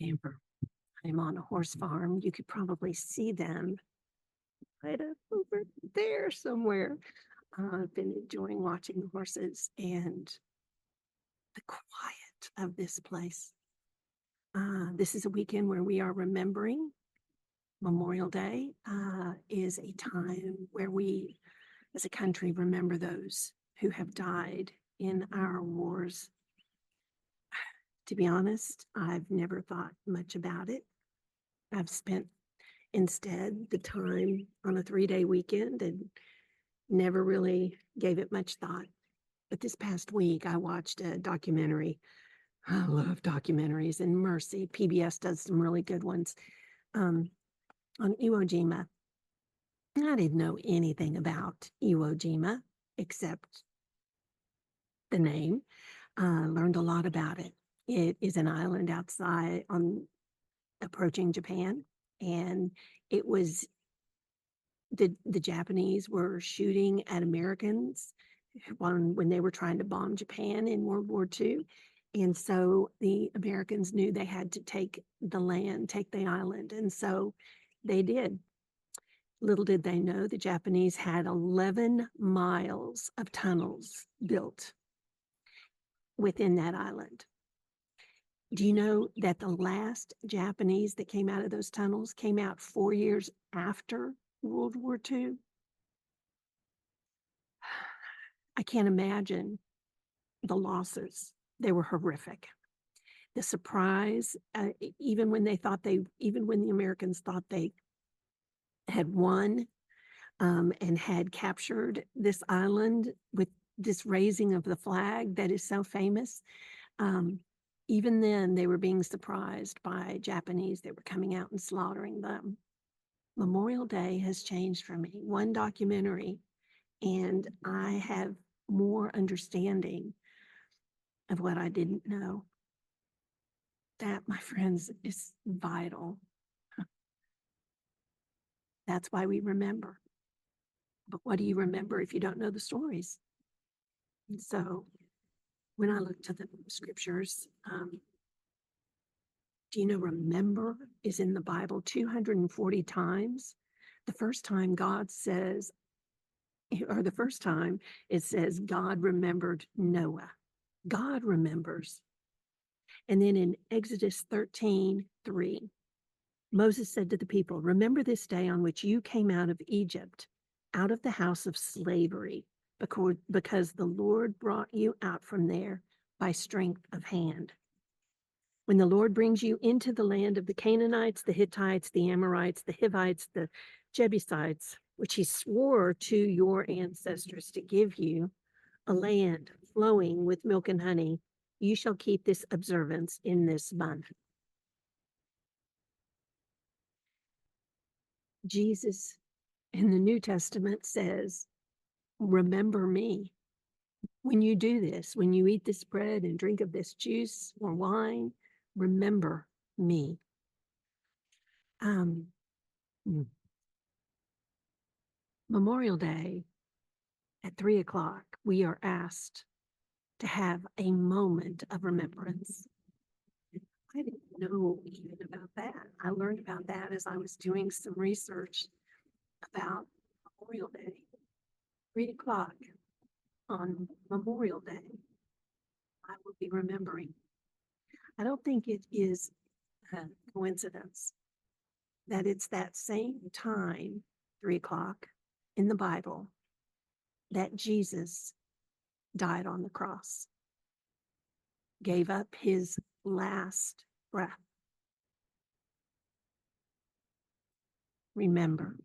Amber. I'm on a horse farm. You could probably see them right up over there somewhere. I've been enjoying watching the horses and the quiet of this place. This is a weekend where we are remembering. Memorial Day is a time where we, as a country, remember those who have died in our wars. To be honest, I've never thought much about it. I've spent instead the time on a 3-day weekend and never really gave it much thought. But this past week, I watched a documentary. I love documentaries, and Mercy, PBS does some really good ones on Iwo Jima. I didn't know anything about Iwo Jima except the name. Learned a lot about it. It is an island outside on approaching Japan, and it was the Japanese were shooting at Americans when they were trying to bomb Japan in World War II. And so the Americans knew they had to take the land, take the island. And so they did. Little did they know the Japanese had 11 miles of tunnels built within that island. Do you know that the last Japanese that came out of those tunnels came out 4 years after World War II? I can't imagine the losses. They were horrific. The surprise, even when the Americans thought they had won and had captured this island with this raising of the flag that is so famous, even then they were being surprised by Japanese that were coming out and slaughtering them. Memorial Day has changed for me. One documentary, and I have more understanding of what I didn't know. That, my friends, is vital. That's why we remember. But what do you remember if you don't know the stories? And so when I look to the scriptures, do you know remember is in the Bible 240 times? The first time God says, or the first time it says God remembered Noah. God remembers. And then in Exodus 13:3, Moses said to the people, remember this day on which you came out of Egypt, out of the house of slavery, because the Lord brought you out from there by strength of hand. When the Lord brings you into the land of the Canaanites, the Hittites, the Amorites, the Hivites, the Jebusites, which he swore to your ancestors to give you, a land flowing with milk and honey, you shall keep this observance in this month. Jesus in the New Testament says, remember me. When you do this, when you eat this bread and drink of this juice or wine, remember me. Memorial Day at 3:00, we are asked to have a moment of remembrance. I didn't know even about that. I learned about that as I was doing some research about Memorial Day. 3:00 on Memorial Day, I will be remembering. I don't think it is a coincidence that it's that same time, 3:00 in the Bible, that Jesus died on the cross, gave up his last breath. Remember,